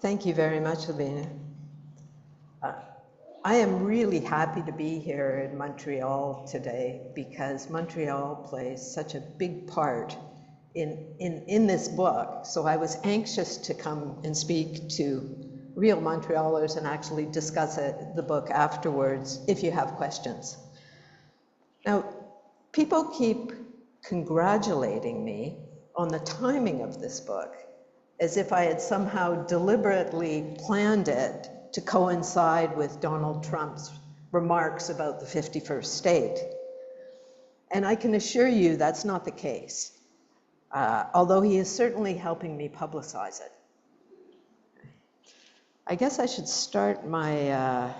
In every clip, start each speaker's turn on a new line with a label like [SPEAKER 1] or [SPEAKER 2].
[SPEAKER 1] Thank you very much, Lavinia. I am really happy to be here in Montreal today because Montreal plays such a big part in this book. So I was anxious to come and speak to real Montrealers and actually discuss the book afterwards if you have questions. Now, people keep congratulating me on the timing of this book, as if I had somehow deliberately planned it to coincide with Donald Trump's remarks about the 51st state. And I can assure you that's not the case, although he is certainly helping me publicize it. I guess I should start my,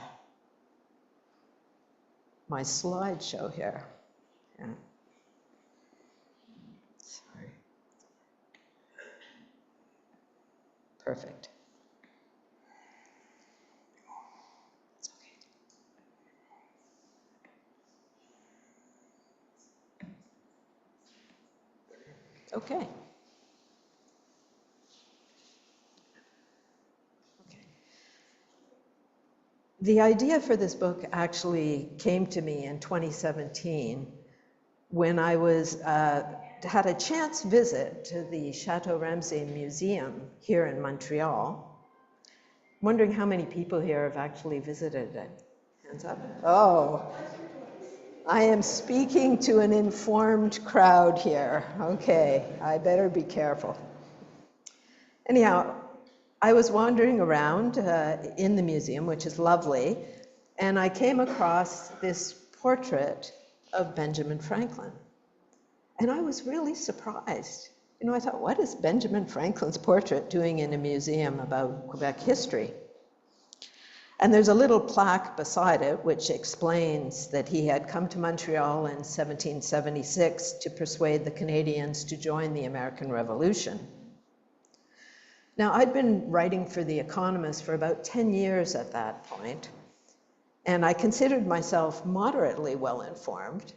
[SPEAKER 1] my slideshow here. Yeah. Sorry. Perfect. Okay. The idea for this book actually came to me in 2017 when I had a chance visit to the Chateau Ramsay Museum here in Montreal. I'm wondering how many people here have actually visited it. Hands up. Oh, I am speaking to an informed crowd here. Okay, I better be careful. Anyhow, I was wandering around in the museum, which is lovely, and I came across this portrait of Benjamin Franklin. And I was really surprised. You know, I thought, what is Benjamin Franklin's portrait doing in a museum about Quebec history? And there's a little plaque beside it which explains that he had come to Montreal in 1776 to persuade the Canadians to join the American Revolution. Now, I'd been writing for The Economist for about 10 years at that point, and I considered myself moderately well informed,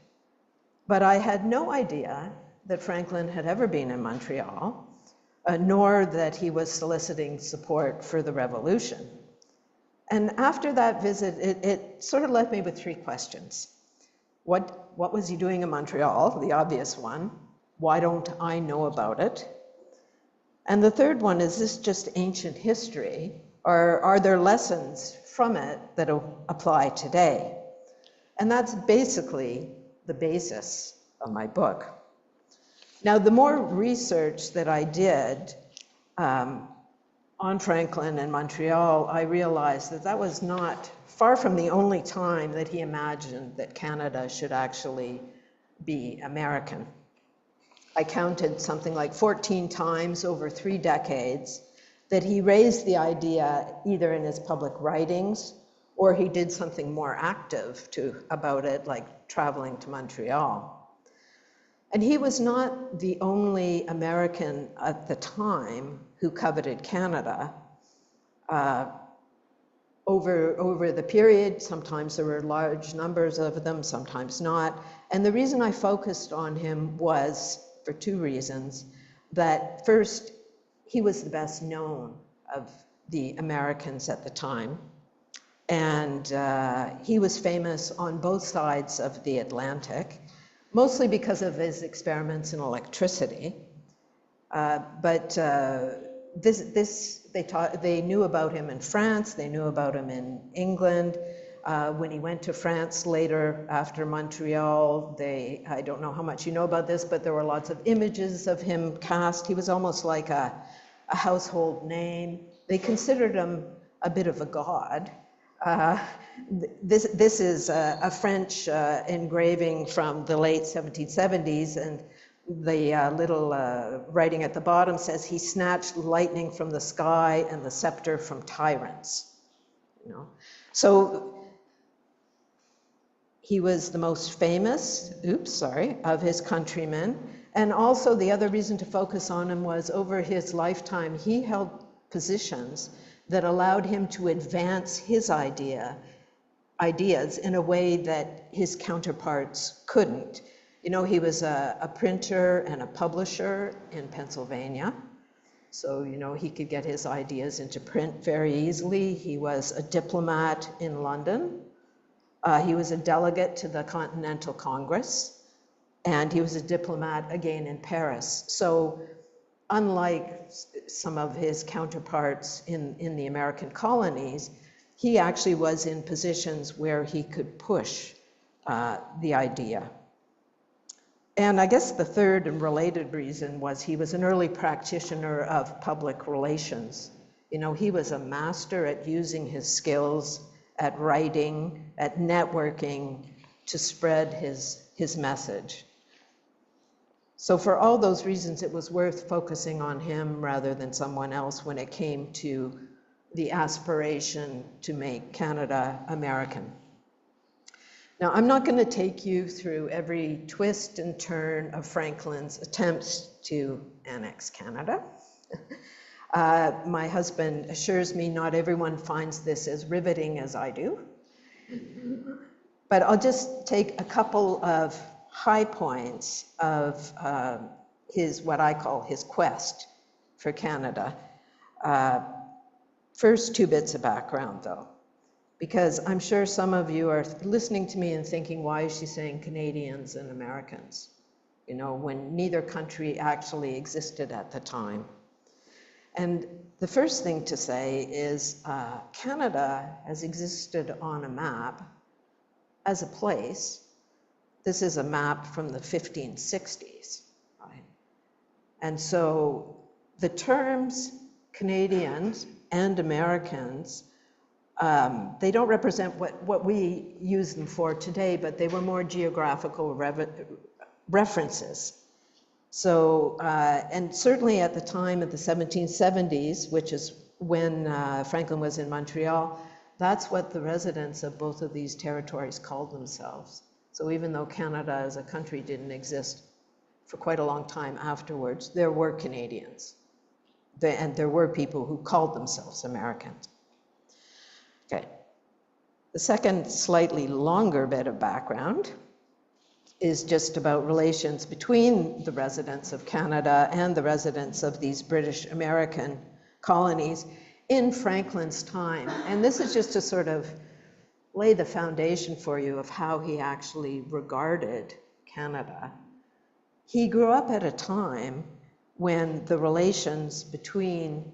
[SPEAKER 1] but I had no idea that Franklin had ever been in Montreal, nor that he was soliciting support for the revolution. And after that visit, it sort of left me with three questions. What was he doing in Montreal? The obvious one. Why don't I know about it? And the third one, is this just ancient history, or are there lessons from it that apply today? And that's basically the basis of my book. Now, the more research that I did on Franklin and Montreal, I realized that that was not far from the only time that he imagined that Canada should actually be American. I counted something like 14 times over 3 decades that he raised the idea either in his public writings or he did something more active about it, like traveling to Montreal. And he was not the only American at the time who coveted Canada. Over the period, sometimes there were large numbers of them, sometimes not. And the reason I focused on him was for 2 reasons. That first, he was the best known of the Americans at the time. And he was famous on both sides of the Atlantic, mostly because of his experiments in electricity. They knew about him in France, they knew about him in England. When he went to France later after Montreal, I don't know how much you know about this, but there were lots of images of him cast. He was almost like a household name. They considered him a bit of a god. This is a French engraving from the late 1770s, and the little writing at the bottom says, "He snatched lightning from the sky and the scepter from tyrants." You know, so he was the most famous, of his countrymen. And also the other reason to focus on him was over his lifetime, he held positions that allowed him to advance his ideas in a way that his counterparts couldn't. You know, he was a printer and a publisher in Pennsylvania. So, he could get his ideas into print very easily. He was a diplomat in London. He was a delegate to the Continental Congress, and he was a diplomat again in Paris. So, unlike some of his counterparts in the American colonies, he actually was in positions where he could push the idea. And I guess the third and related reason was he was an early practitioner of public relations. He was a master at using his skills, at writing, at networking to spread his message. So for all those reasons, it was worth focusing on him rather than someone else when it came to the aspiration to make Canada American. Now, I'm not going to take you through every twist and turn of Franklin's attempts to annex Canada. My husband assures me not everyone finds this as riveting as I do. But I'll just take a couple of high points of what I call his quest for Canada. First, 2 bits of background, though, because I'm sure some of you are listening to me and thinking, why is she saying Canadians and Americans? When neither country actually existed at the time. And the first thing to say is Canada has existed on a map as a place. This is a map from the 1560s, right? And so the terms Canadians and Americans, they don't represent what we use them for today, but they were more geographical references. So, and certainly at the time of the 1770s, which is when Franklin was in Montreal, that's what the residents of both of these territories called themselves. So even though Canada as a country didn't exist for quite a long time afterwards, there were Canadians. And there were people who called themselves Americans. Okay. The second slightly longer bit of background is just about relations between the residents of Canada and the residents of these British American colonies in Franklin's time. And this is just to sort of lay the foundation for you of how he actually regarded Canada. He grew up at a time when the relations between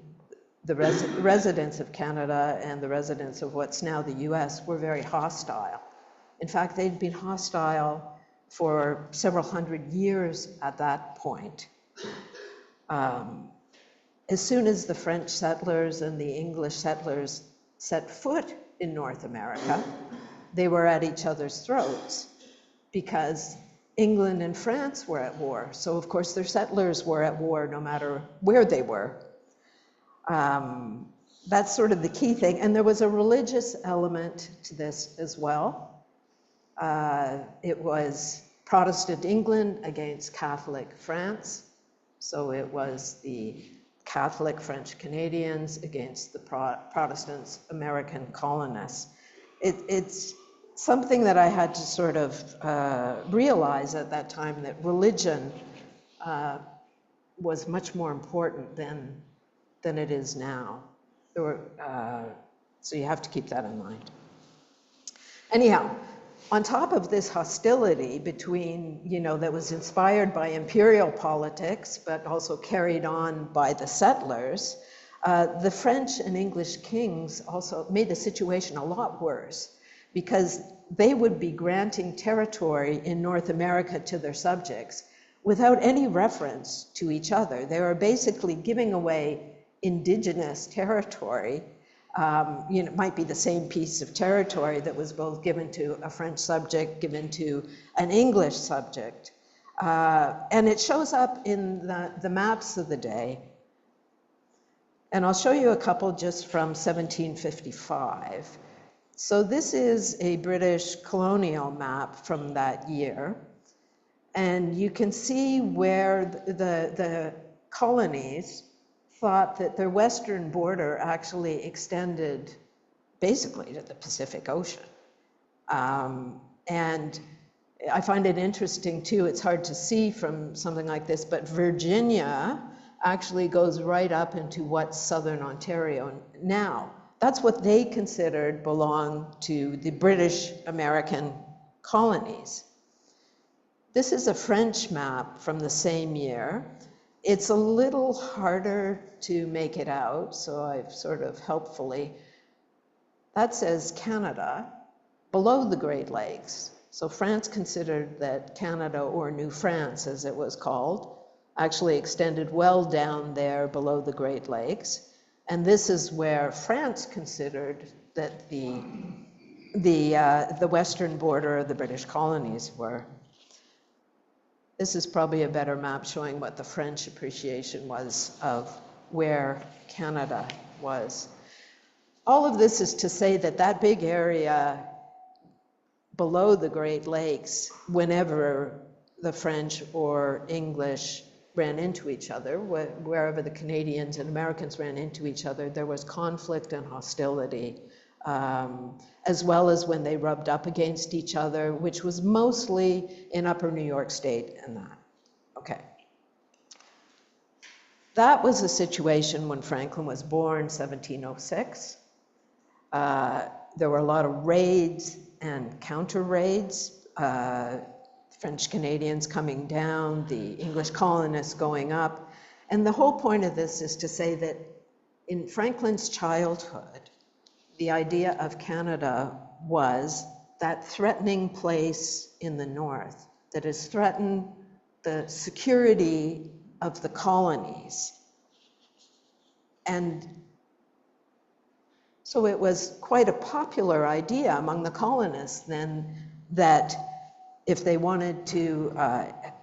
[SPEAKER 1] the residents of Canada and the residents of what's now the US were very hostile. In fact, they'd been hostile for several hundred years at that point. As soon as the French settlers and the English settlers set foot in North America, they were at each other's throats because England and France were at war. So of course their settlers were at war no matter where they were. That's sort of the key thing. And there was a religious element to this as well. It was Protestant England against Catholic France. So it was the Catholic French Canadians against the Protestant American colonists. It's something that I had to sort of realize at that time, that religion was much more important than it is now. So you have to keep that in mind. Anyhow, on top of this hostility between, that was inspired by imperial politics, but also carried on by the settlers, the French and English kings also made the situation a lot worse, because they would be granting territory in North America to their subjects without any reference to each other. They were basically giving away indigenous territory. It might be the same piece of territory that was both given to a French subject, given to an English subject. And it shows up in the maps of the day. And I'll show you a couple just from 1755. So this is a British colonial map from that year. And you can see where the colonies thought that their western border actually extended basically to the Pacific Ocean. And I find it interesting too, it's hard to see from something like this, but Virginia actually goes right up into what's southern Ontario now. That's what they considered belonged to the British American colonies. This is a French map from the same year. It's a little harder to make it out, so I've sort of helpfully. That says Canada below the Great Lakes. So France considered that Canada, or New France as it was called, actually extended well down there below the Great Lakes. And this is where France considered that the western border of the British colonies were. This is probably a better map showing what the French appreciation was of where Canada was. All of this is to say that that big area below the Great Lakes, whenever the French or English ran into each other, wherever the Canadians and Americans ran into each other, there was conflict and hostility, as well as when they rubbed up against each other, which was mostly in Upper New York State and that. Okay. That was a situation when Franklin was born, 1706. There were a lot of raids and counter-raids, French Canadians coming down, the English colonists going up. And the whole point of this is to say that in Franklin's childhood, the idea of Canada was that threatening place in the north that has threatened the security of the colonies. And so it was quite a popular idea among the colonists then that if they wanted to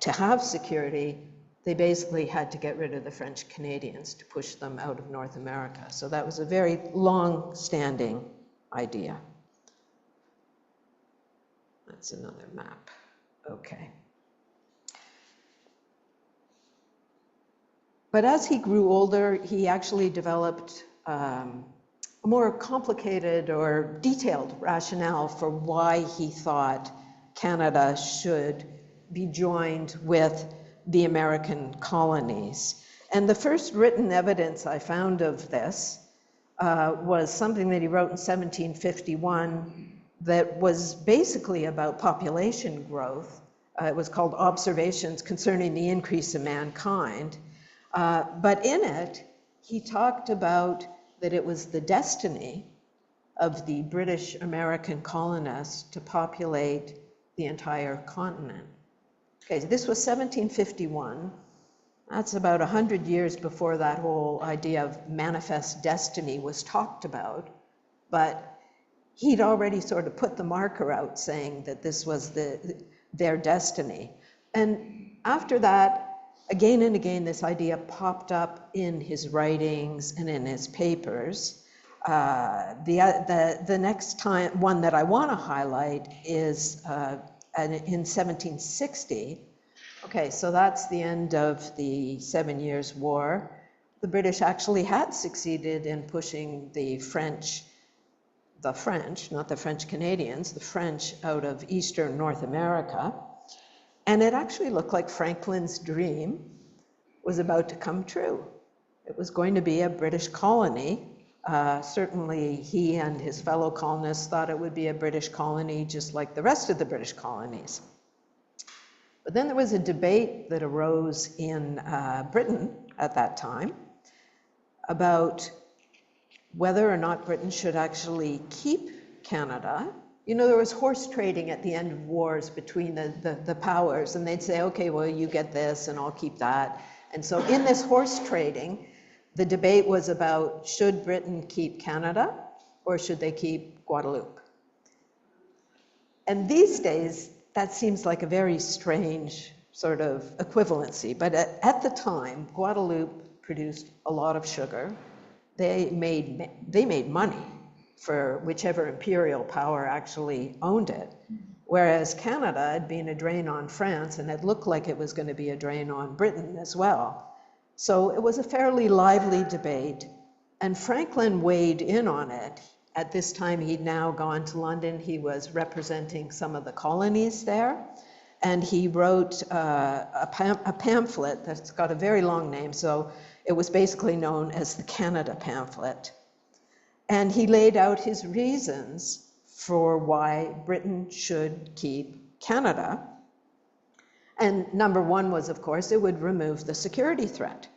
[SPEAKER 1] have security, they basically had to get rid of the French Canadians to push them out of North America. So that was a very long-standing idea. That's another map. Okay. But as he grew older, he actually developed a more complicated or detailed rationale for why he thought Canada should be joined with the American colonies. And the first written evidence I found of this was something that he wrote in 1751 that was basically about population growth. It was called Observations Concerning the Increase of Mankind. But in it, he talked about that it was the destiny of the British American colonists to populate the entire continent. Okay, so this was 1751. That's about 100 years before that whole idea of manifest destiny was talked about. But he'd already sort of put the marker out saying that this was their destiny. And after that, again and again, this idea popped up in his writings and in his papers. The next one that I want to highlight is in 1760. Okay, so that's the end of the 7 Years' War. The British actually had succeeded in pushing the French, not the French Canadians, the French out of eastern North America. And it actually looked like Franklin's dream was about to come true. It was going to be a British colony. Certainly he and his fellow colonists thought it would be a British colony just like the rest of the British colonies. But then there was a debate that arose in Britain at that time about whether or not Britain should actually keep Canada. You know, there was horse trading at the end of wars between the powers, and they'd say, okay, well, you get this and I'll keep that. And so in this horse trading, the debate was about should Britain keep Canada or should they keep Guadeloupe? And these days, that seems like a very strange sort of equivalency. But at the time, Guadeloupe produced a lot of sugar. They made money for whichever imperial power actually owned it. Whereas Canada had been a drain on France, and it looked like it was going to be a drain on Britain as well. So it was a fairly lively debate, and Franklin weighed in on it. At this time, he'd now gone to London. He was representing some of the colonies there. And he wrote a pamphlet that's got a very long name, so it was basically known as the Canada pamphlet. And he laid out his reasons for why Britain should keep Canada. And number one was, of course, it would remove the security threat.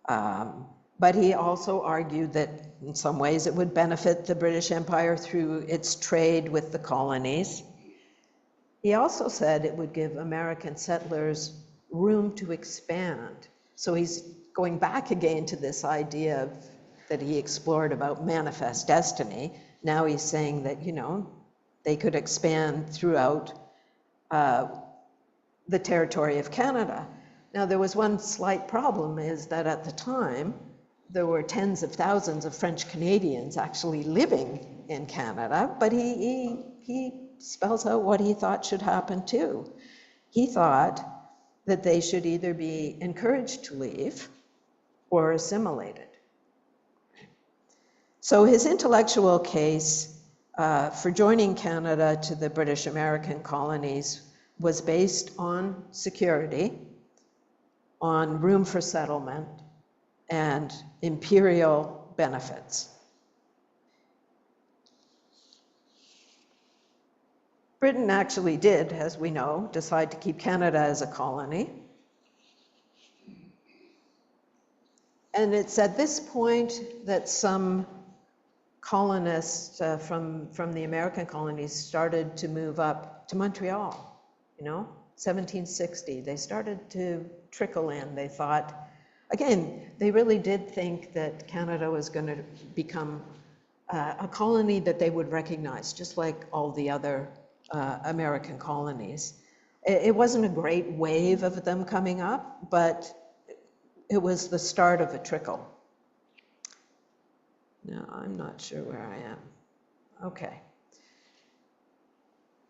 [SPEAKER 1] But he also argued that in some ways it would benefit the British Empire through its trade with the colonies. He also said it would give American settlers room to expand. So he's going back again to this idea that he explored about manifest destiny. Now he's saying that, you know, they could expand throughout the territory of Canada. Now, there was one slight problem, is that at the time, there were tens of thousands of French Canadians actually living in Canada, but he spells out what he thought should happen too. He thought that they should either be encouraged to leave or assimilated. So his intellectual case for joining Canada to the British American colonies was based on security, on room for settlement, and imperial benefits. Britain actually did, as we know, decide to keep Canada as a colony. And it's at this point that some colonists from the American colonies started to move up to Montreal. You know, 1760, they started to trickle in. They thought, again, they really did think that Canada was going to become a colony that they would recognize, just like all the other American colonies. It wasn't a great wave of them coming up, but it was the start of a trickle. Now, I'm not sure where I am. Okay.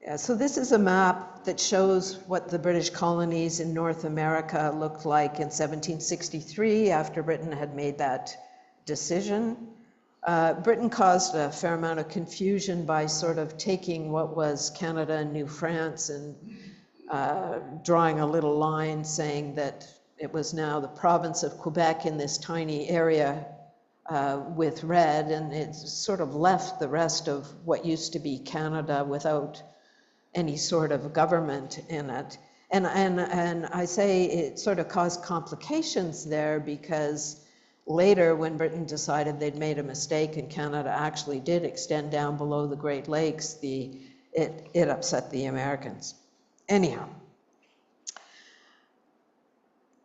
[SPEAKER 1] Yeah, so this is a map that shows what the British colonies in North America looked like in 1763 after Britain had made that decision. Britain caused a fair amount of confusion by sort of taking what was Canada and New France and drawing a little line saying that it was now the province of Quebec in this tiny area with red, and it sort of left the rest of what used to be Canada without any sort of government in it. And I say it sort of caused complications there because later when Britain decided they'd made a mistake and Canada actually did extend down below the Great Lakes, it upset the Americans. Anyhow,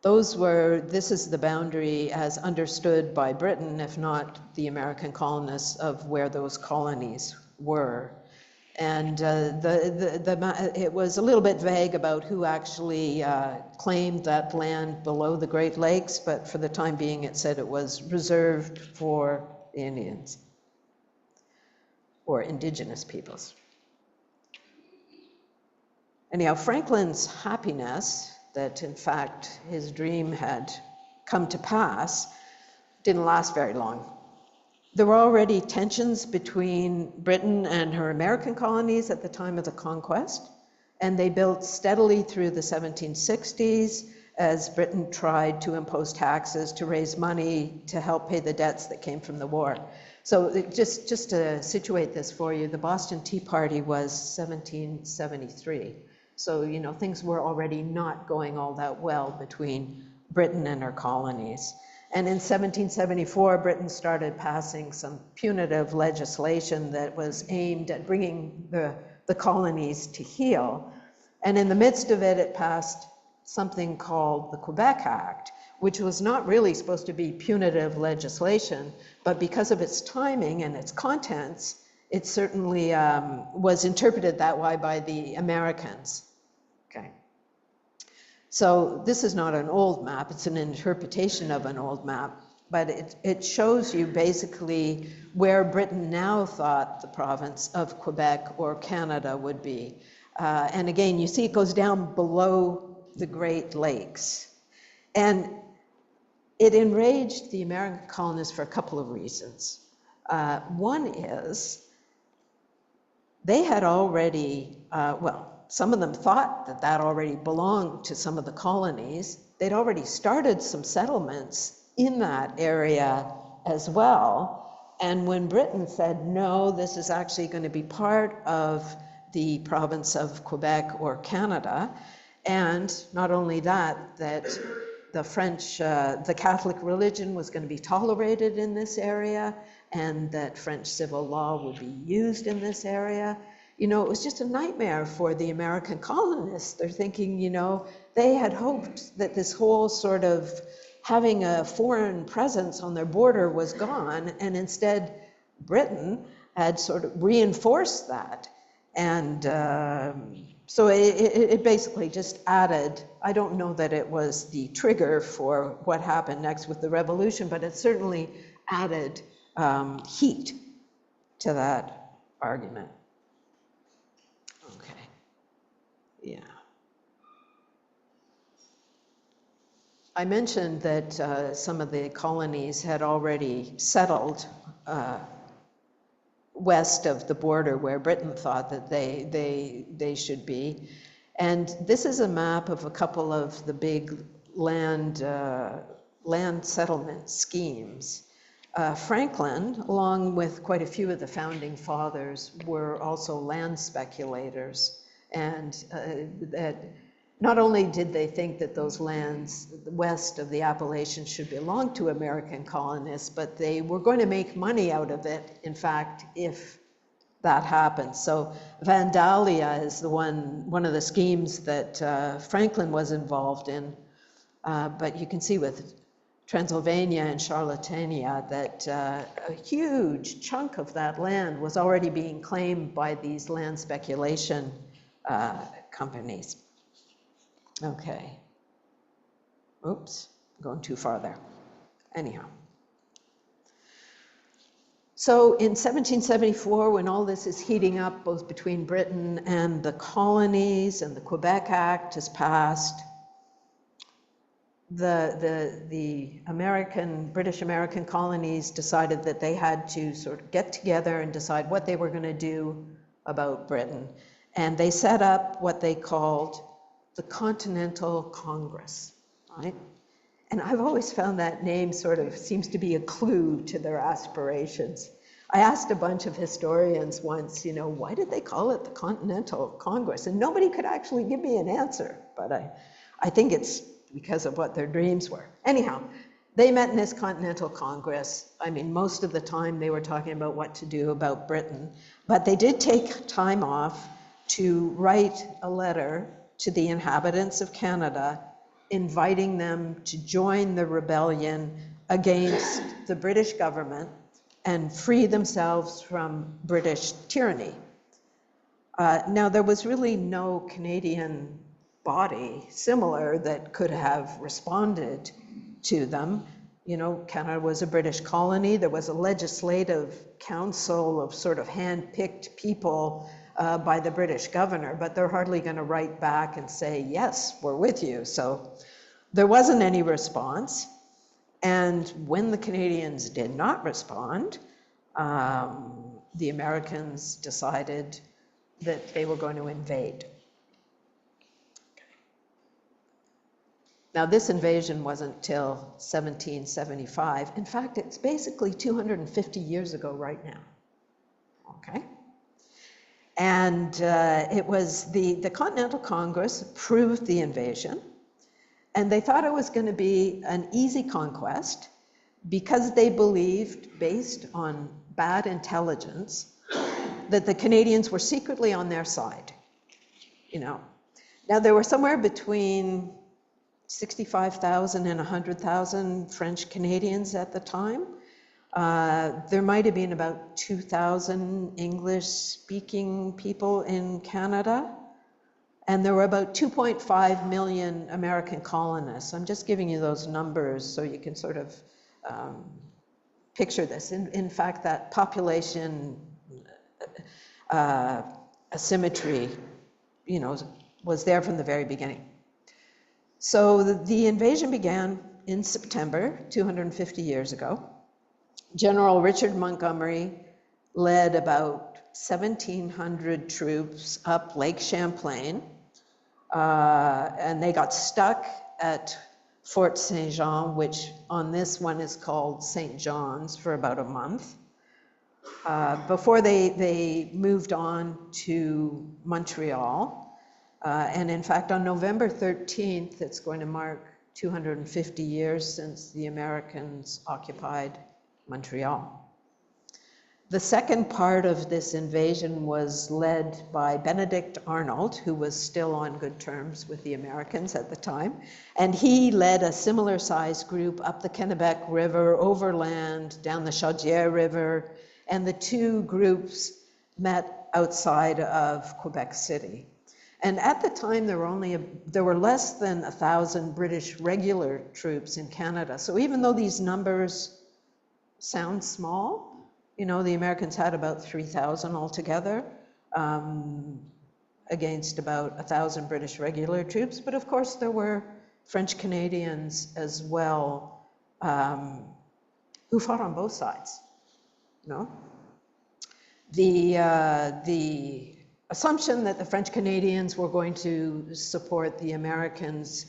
[SPEAKER 1] this is the boundary as understood by Britain, if not the American colonists, of where those colonies were. And it was a little bit vague about who actually claimed that land below the Great Lakes, but for the time being it said it was reserved for the Indians or indigenous peoples. Anyhow, Franklin's happiness that in fact his dream had come to pass didn't last very long. There were already tensions between Britain and her American colonies at the time of the conquest, and they built steadily through the 1760s as Britain tried to impose taxes to raise money to help pay the debts that came from the war. So just to situate this for you, the Boston Tea Party was 1773. So, you know, things were already not going all that well between Britain and her colonies. And in 1774, Britain started passing some punitive legislation that was aimed at bringing the colonies to heel. And in the midst of it, it passed something called the Quebec Act, which was not really supposed to be punitive legislation, but because of its timing and its contents, it certainly was interpreted that way by the Americans. Okay. So this is not an old map, it's an interpretation of an old map, but it shows you basically where Britain now thought the province of Quebec or Canada would be. And again, you see it goes down below the Great Lakes. And it enraged the American colonists for a couple of reasons. One is they had already, some of them thought that that already belonged to some of the colonies. They'd already started some settlements in that area as well. And when Britain said, no, this is actually going to be part of the province of Quebec or Canada, and not only that, that the French, the Catholic religion was going to be tolerated in this area, and that French civil law would be used in this area. You know, it was just a nightmare for the American colonists. They're thinking, you know, they had hoped that this whole sort of having a foreign presence on their border was gone, and instead Britain had sort of reinforced that. And so it basically just added, I don't know that it was the trigger for what happened next with the revolution, but it certainly added heat to that argument. Okay, yeah. I mentioned that some of the colonies had already settled west of the border where Britain thought that they should be. And this is a map of a couple of the big land settlement schemes. Franklin, along with quite a few of the founding fathers, were also land speculators. And that not only did they think that those lands west of the Appalachians should belong to American colonists, but they were going to make money out of it, in fact, if that happened. So Vandalia is the one of the schemes that Franklin was involved in. But you can see with Transylvania and Charlottania that a huge chunk of that land was already being claimed by these land speculation companies. Okay. Oops, going too far there. Anyhow. So in 1774, when all this is heating up, both between Britain and the colonies, and the Quebec Act is passed, the British American colonies decided that they had to sort of get together and decide what they were going to do about Britain. And they set up what they called the Continental Congress, right? And I've always found that name sort of seems to be a clue to their aspirations. I asked a bunch of historians once, you know, why did they call it the Continental Congress? And nobody could actually give me an answer, but I think it's because of what their dreams were. Anyhow, they met in this Continental Congress. I mean, most of the time they were talking about what to do about Britain, but they did take time off to write a letter to the inhabitants of Canada, inviting them to join the rebellion against the British government and free themselves from British tyranny. Now, there was really no Canadian body similar that could have responded to them. You know, Canada was a British colony. There was a legislative council of sort of hand-picked people by the British governor, but they're hardly going to write back and say, yes, we're with you. So there wasn't any response. And when the Canadians did not respond, the Americans decided that they were going to invade. Now, this invasion wasn't till 1775. In fact, it's basically 250 years ago right now. Okay? And it was the Continental Congress approved the invasion, and they thought it was going to be an easy conquest because they believed, based on bad intelligence, that the Canadians were secretly on their side. You know, now there were somewhere between 65,000 and 100,000 French Canadians at the time. There might have been about 2,000 English-speaking people in Canada, and there were about 2.5 million American colonists. I'm just giving you those numbers so you can sort of picture this. In fact, that population asymmetry, you know, was there from the very beginning. So the invasion began in September, 250 years ago. General Richard Montgomery led about 1,700 troops up Lake Champlain, and they got stuck at Fort Saint Jean, which on this one is called St. John's, for about a month, before they moved on to Montreal. And in fact, on November 13th, it's going to mark 250 years since the Americans occupied Montreal. The second part of this invasion was led by Benedict Arnold, who was still on good terms with the Americans at the time. And he led a similar sized group up the Kennebec River, overland, down the Chaudière River, and the two groups met outside of Quebec City. And at the time, there were less than 1,000 British regular troops in Canada. So even though these numbers sound small, you know, the Americans had about 3,000 altogether against about 1,000 British regular troops. But of course, there were French Canadians as well who fought on both sides. No? The assumption that the French Canadians were going to support the Americans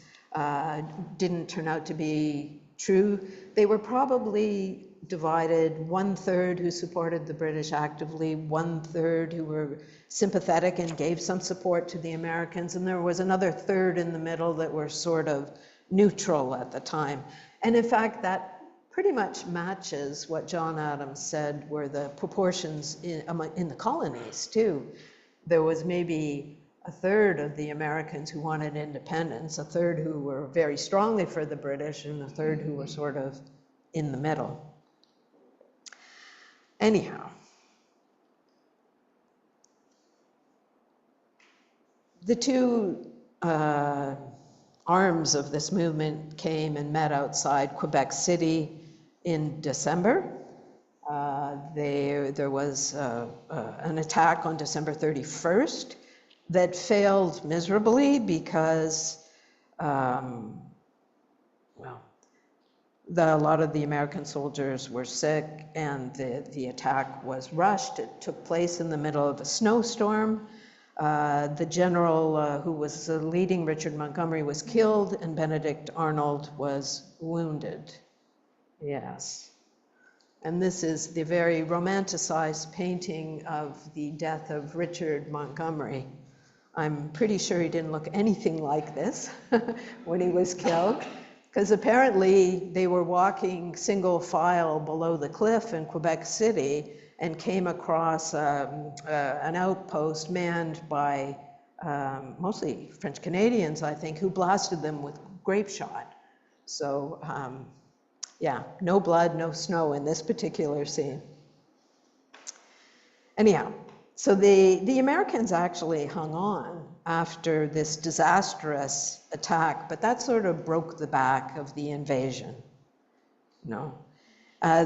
[SPEAKER 1] didn't turn out to be true. They were probably divided, 1/3 who supported the British actively, 1/3 who were sympathetic and gave some support to the Americans, and there was another third in the middle that were sort of neutral at the time. And in fact, that pretty much matches what John Adams said were the proportions in the colonies too. There was maybe 1/3 of the Americans who wanted independence, 1/3 who were very strongly for the British, and 1/3 who were sort of in the middle. Anyhow, the two arms of this movement came and met outside Quebec City in December. There was an attack on December 31st that failed miserably because, a lot of the American soldiers were sick, and the attack was rushed. It took place in the middle of a snowstorm. The general who was leading Richard Montgomery was killed, and Benedict Arnold was wounded. Yes. And this is the very romanticized painting of the death of Richard Montgomery. I'm pretty sure he didn't look anything like this when he was killed, because apparently they were walking single file below the cliff in Quebec City and came across an outpost manned by mostly French Canadians, I think, who blasted them with grape shot. So yeah, no blood, no snow in this particular scene. Anyhow, so the Americans actually hung on after this disastrous attack, but that sort of broke the back of the invasion.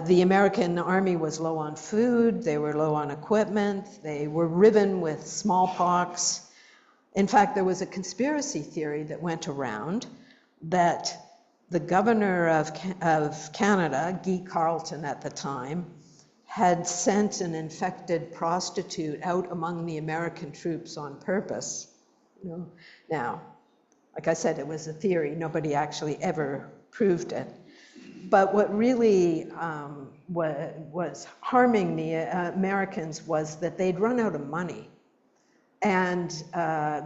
[SPEAKER 1] The American army was low on food, they were low on equipment, they were riven with smallpox. In fact, there was a conspiracy theory that went around that the governor of Canada, Guy Carleton at the time, had sent an infected prostitute out among the American troops on purpose. Now, like I said, it was a theory. Nobody actually ever proved it. But what really was harming the Americans was that they'd run out of money. And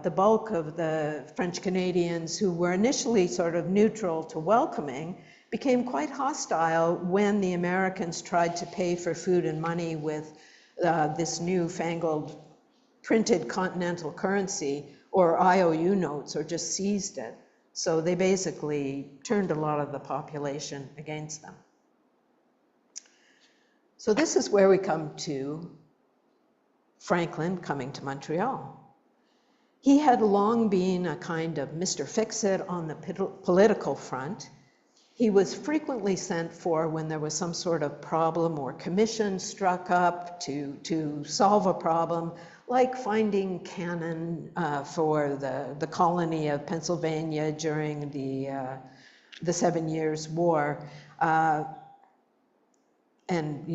[SPEAKER 1] the bulk of the French Canadians, who were initially sort of neutral to welcoming, became quite hostile when the Americans tried to pay for food and money with this newfangled printed continental currency or IOU notes, or just seized it. So they basically turned a lot of the population against them. So this is where we come to Franklin coming to Montreal. He had long been a kind of Mr. Fix-It on the political front. He was frequently sent for when there was some sort of problem or commission struck up to solve a problem, like finding cannon for the colony of Pennsylvania during the 7 Years' War. And,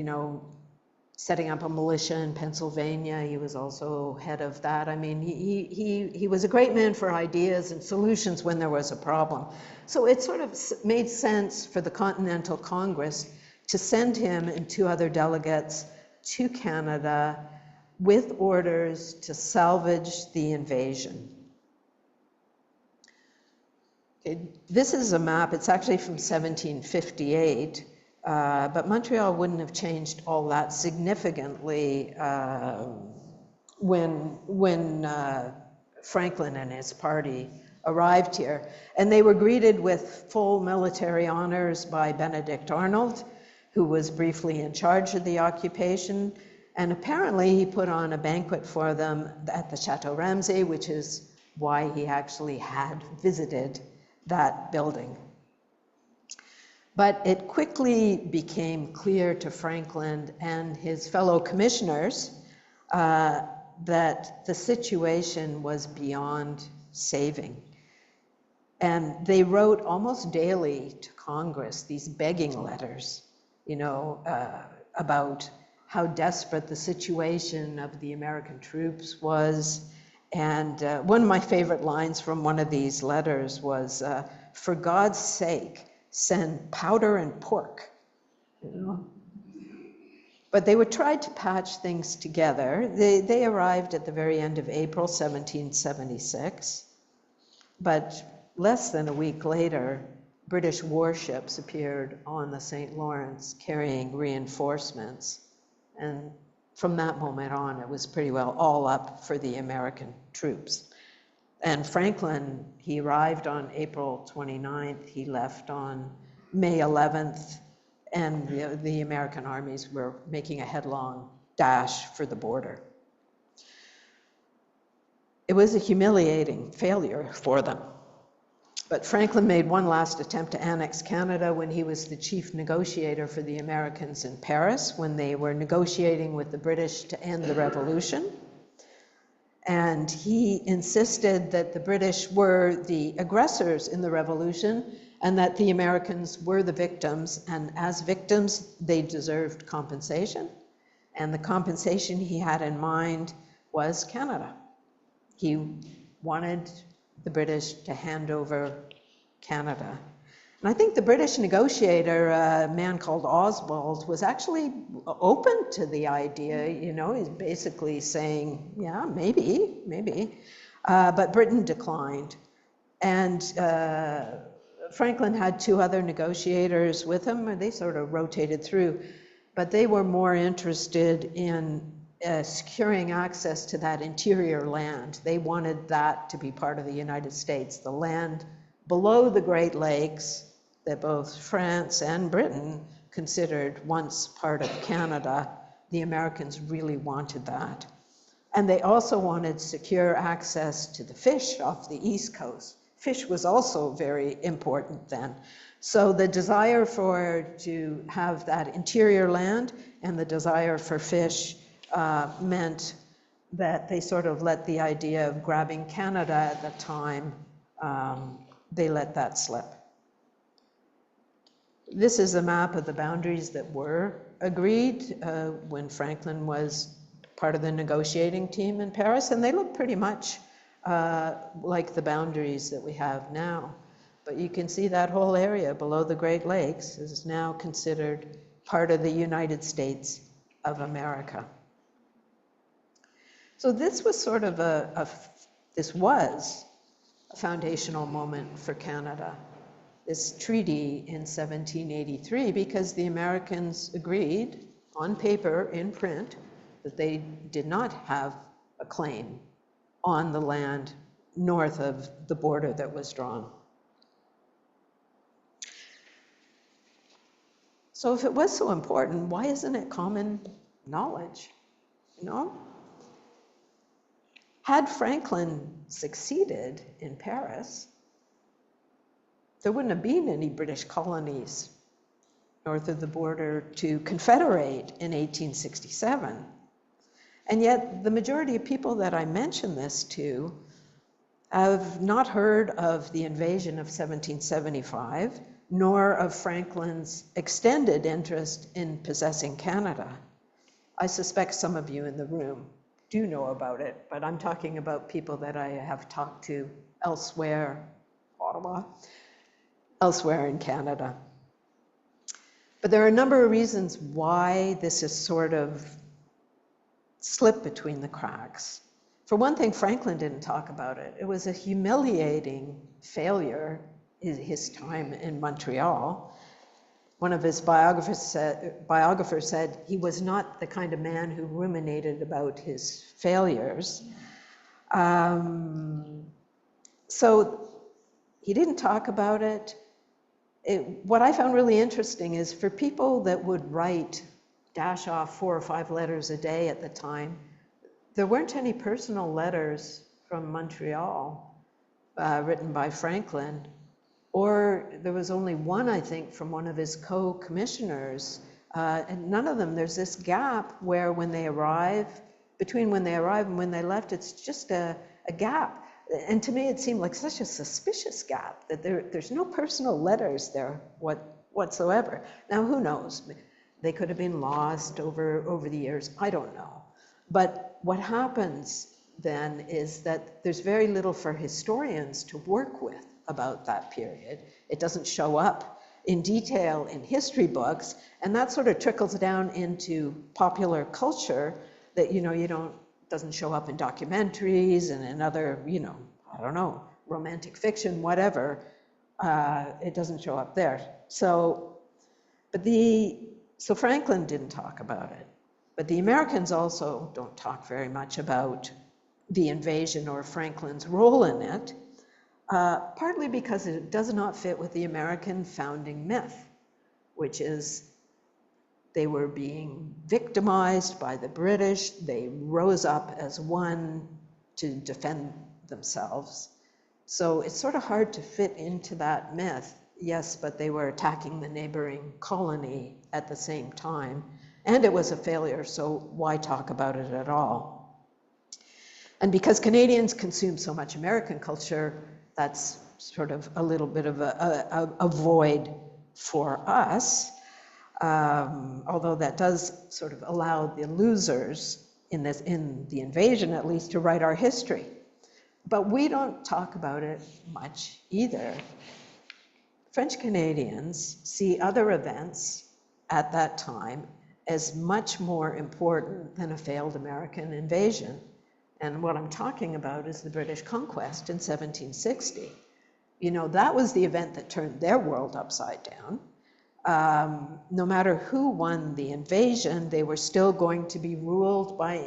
[SPEAKER 1] setting up a militia in Pennsylvania. He was also head of that. I mean, he was a great man for ideas and solutions when there was a problem. So it sort of made sense for the Continental Congress to send him and 2 other delegates to Canada with orders to salvage the invasion. Okay, this is a map. It's actually from 1758. But Montreal wouldn't have changed all that significantly when Franklin and his party arrived here. And they were greeted with full military honors by Benedict Arnold, who was briefly in charge of the occupation. And apparently he put on a banquet for them at the Chateau Ramsay, which is why he actually had visited that building. But it quickly became clear to Franklin and his fellow commissioners that the situation was beyond saving. And they wrote almost daily to Congress these begging letters, you know, about how desperate the situation of the American troops was. And one of my favorite lines from one of these letters was, "For God's sake, send powder and pork," you know. But they would try to patch things together. They arrived at the very end of April 1776, but less than a week later, British warships appeared on the St. Lawrence carrying reinforcements. And from that moment on, it was pretty well all up for the American troops. And Franklin, he arrived on April 29th, he left on May 11th, and the American armies were making a headlong dash for the border. It was a humiliating failure for them. But Franklin made one last attempt to annex Canada when he was the chief negotiator for the Americans in Paris, when they were negotiating with the British to end the revolution. And he insisted that the British were the aggressors in the revolution and that the Americans were the victims, and as victims, they deserved compensation. And the compensation he had in mind was Canada. He wanted the British to hand over Canada. And I think the British negotiator, a man called Oswald, was actually open to the idea. You know, he's basically saying, yeah, maybe. But Britain declined. And Franklin had 2 other negotiators with him, and they sort of rotated through. But they were more interested in securing access to that interior land. They wanted that to be part of the United States, the land below the Great Lakes that both France and Britain considered once part of Canada. The Americans really wanted that. And they also wanted secure access to the fish off the East Coast. Fish was also very important then. So the desire to have that interior land and the desire for fish meant that they sort of let the idea of grabbing Canada at the time, they let that slip. This is a map of the boundaries that were agreed when Franklin was part of the negotiating team in Paris, and they look pretty much like the boundaries that we have now. But you can see that whole area below the Great Lakes is now considered part of the United States of America. So this was sort of this was a foundational moment for Canada, this treaty in 1783, because the Americans agreed on paper, in print, that they did not have a claim on the land north of the border that was drawn. So if it was so important, why isn't it common knowledge, you know? Had Franklin succeeded in Paris, there wouldn't have been any British colonies north of the border to confederate in 1867. And yet the majority of people that I mention this to have not heard of the invasion of 1775, nor of Franklin's extended interest in possessing Canada. I suspect some of you in the room do know about it, but I'm talking about people that I have talked to elsewhere, Ottawa, elsewhere in Canada. But there are a number of reasons why this is sort of slipped between the cracks. For one thing, Franklin didn't talk about it. It was a humiliating failure in his time in Montreal. One of his biographers said he was not the kind of man who ruminated about his failures. So he didn't talk about it. What I found really interesting is for people that would write, dash off 4 or 5 letters a day at the time, there weren't any personal letters from Montreal written by Franklin, or there was only one, I think, from one of his co-commissioners, and none of them, there's this gap where when they arrive, between when they arrive and when they left, it's just a gap. And to me, it seemed like such a suspicious gap that there's no personal letters there whatsoever. Now, who knows? They could have been lost over the years. I don't know. But what happens then is that there's very little for historians to work with about that period. It doesn't show up in detail in history books, and that sort of trickles down into popular culture that, doesn't show up in documentaries and in other, I don't know, romantic fiction, whatever. It doesn't show up there. So Franklin didn't talk about it. But the Americans also don't talk very much about the invasion or Franklin's role in it, partly because it does not fit with the American founding myth, which is they were being victimized by the British. They rose up as one to defend themselves. So it's sort of hard to fit into that myth. Yes, but they were attacking the neighboring colony at the same time. And it was a failure, so why talk about it at all? And because Canadians consume so much American culture, that's sort of a little bit of a void for us. Although that does sort of allow the losers in the invasion, at least, to write our history. But we don't talk about it much either. French Canadians see other events at that time as much more important than a failed American invasion. And what I'm talking about is the British conquest in 1760. That was the event that turned their world upside down. No matter who won the invasion, they were still going to be ruled by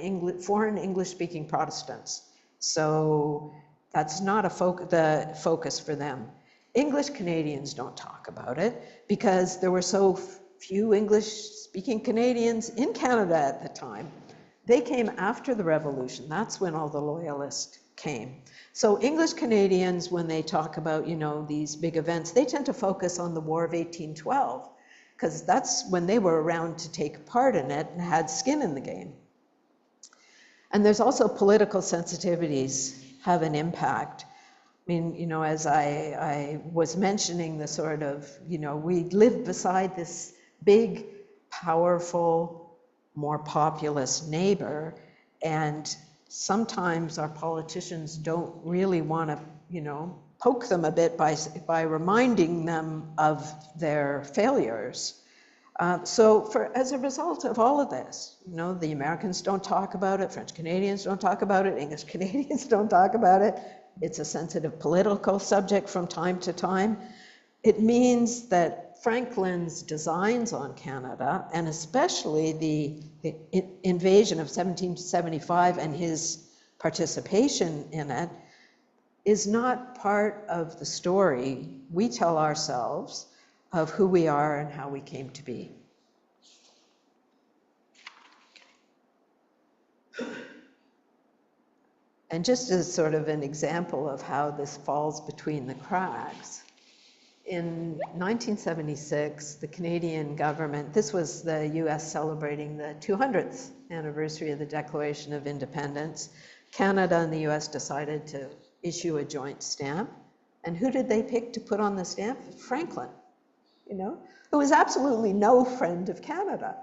[SPEAKER 1] foreign English-speaking Protestants. So that's not the focus for them. English Canadians don't talk about it because there were so few English-speaking Canadians in Canada at the time. They came after the Revolution. That's when all the Loyalists came. So English Canadians, when they talk about, these big events, they tend to focus on the War of 1812, because that's when they were around to take part in it and had skin in the game. And there's also political sensitivities have an impact. I mean, as I was mentioning, the sort of, we live beside this big, powerful, more populous neighbor, and sometimes our politicians don't really want to, poke them a bit by reminding them of their failures. As a result of all of this, the Americans don't talk about it, French Canadians don't talk about it, English Canadians don't talk about it. It's a sensitive political subject from time to time. It means that Franklin's designs on Canada, and especially the invasion of 1775 and his participation in it, is not part of the story we tell ourselves of who we are and how we came to be. And just as sort of an example of how this falls between the cracks, in 1976, the Canadian government, this was the US celebrating the 200th anniversary of the Declaration of Independence. Canada and the US decided to issue a joint stamp. And who did they pick to put on the stamp? Franklin, who was absolutely no friend of Canada,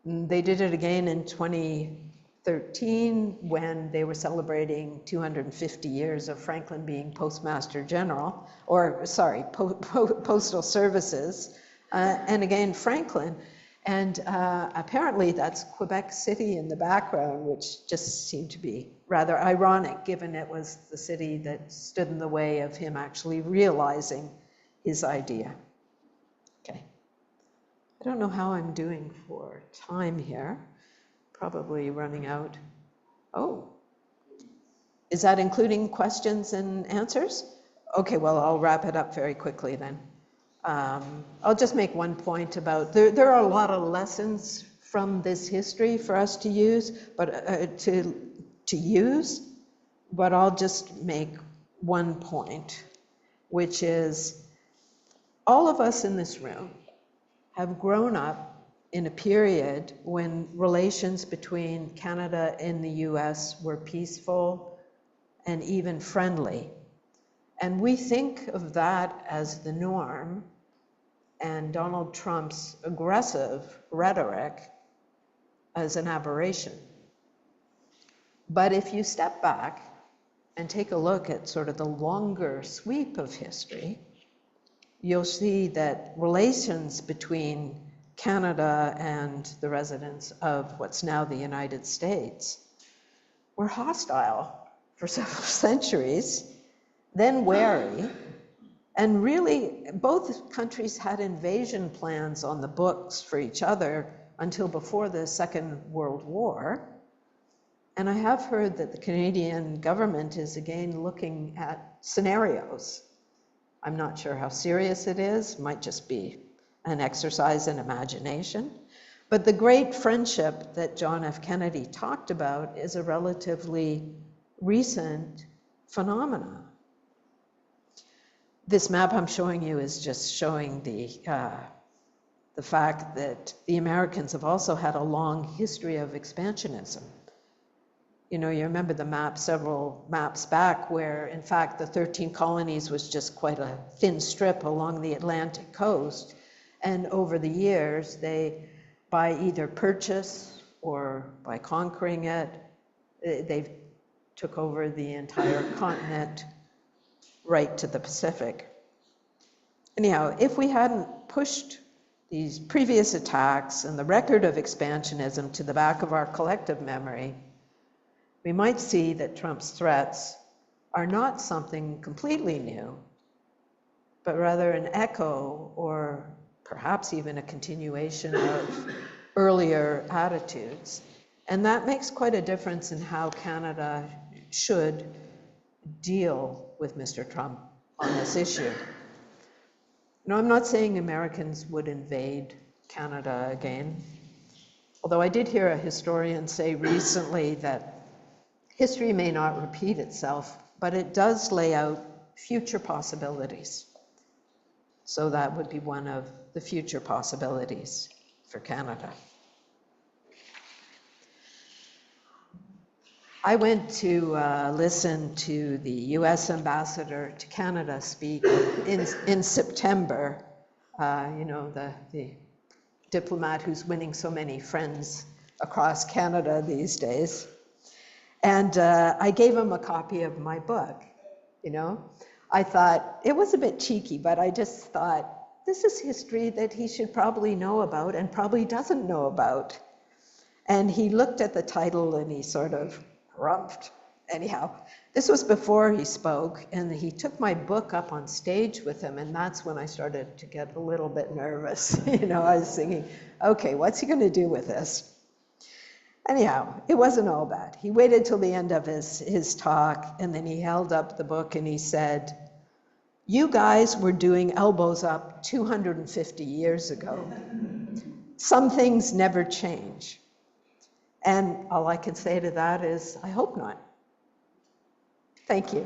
[SPEAKER 1] They did it again in 2013 when they were celebrating 250 years of Franklin being Postmaster General, or sorry, Postal Services, and again Franklin. And apparently that's Quebec City in the background, which just seemed to be rather ironic, given it was the city that stood in the way of him actually realizing his idea. Okay. I don't know how I'm doing for time here. Probably running out. Oh, is that including questions and answers? Okay, well, I'll wrap it up very quickly then. I'll just make one point about, there are a lot of lessons from this history for us to use, but to use, but I'll just make one point, which is all of us in this room have grown up in a period when relations between Canada and the US were peaceful and even friendly. And we think of that as the norm, and Donald Trump's aggressive rhetoric as an aberration. But if you step back and take a look at sort of the longer sweep of history, you'll see that relations between Canada and the residents of what's now the United States were hostile for several centuries, then wary, and really both countries had invasion plans on the books for each other until before the Second World War. And I have heard that the Canadian government is again looking at scenarios. I'm not sure how serious it is, might just be an exercise in imagination. But the great friendship that John F. Kennedy talked about is a relatively recent phenomenon. This map I'm showing you is just showing the fact that the Americans have also had a long history of expansionism. You know, you remember the map several maps back where, in fact, the 13 colonies was just quite a thin strip along the Atlantic coast. And over the years, they, by either purchase or by conquering it, they took over the entire continent right to the Pacific. Anyhow, if we hadn't pushed these previous attacks and the record of expansionism to the back of our collective memory, we might see that Trump's threats are not something completely new, but rather an echo or perhaps even a continuation of earlier attitudes. And that makes quite a difference in how Canada should deal with Mr. Trump on this issue. No, I'm not saying Americans would invade Canada again, although I did hear a historian say recently that history may not repeat itself, but it does lay out future possibilities. So that would be one of the future possibilities for Canada. I went to listen to the US ambassador to Canada speak in September, you know, the diplomat who's winning so many friends across Canada these days. And I gave him a copy of my book, you know. I thought, it was a bit cheeky, but I just thought, this is history that he should probably know about and probably doesn't know about. And he looked at the title and he sort of rumped. Anyhow, this was before he spoke, and he took my book up on stage with him, and that's when I started to get a little bit nervous. You know, I was thinking, okay, what's he going to do with this? Anyhow, it wasn't all bad. He waited till the end of his talk, and then he held up the book and he said, "You guys were doing elbows up 250 years ago. Some things never change." And all I can say to that is, I hope not. Thank you.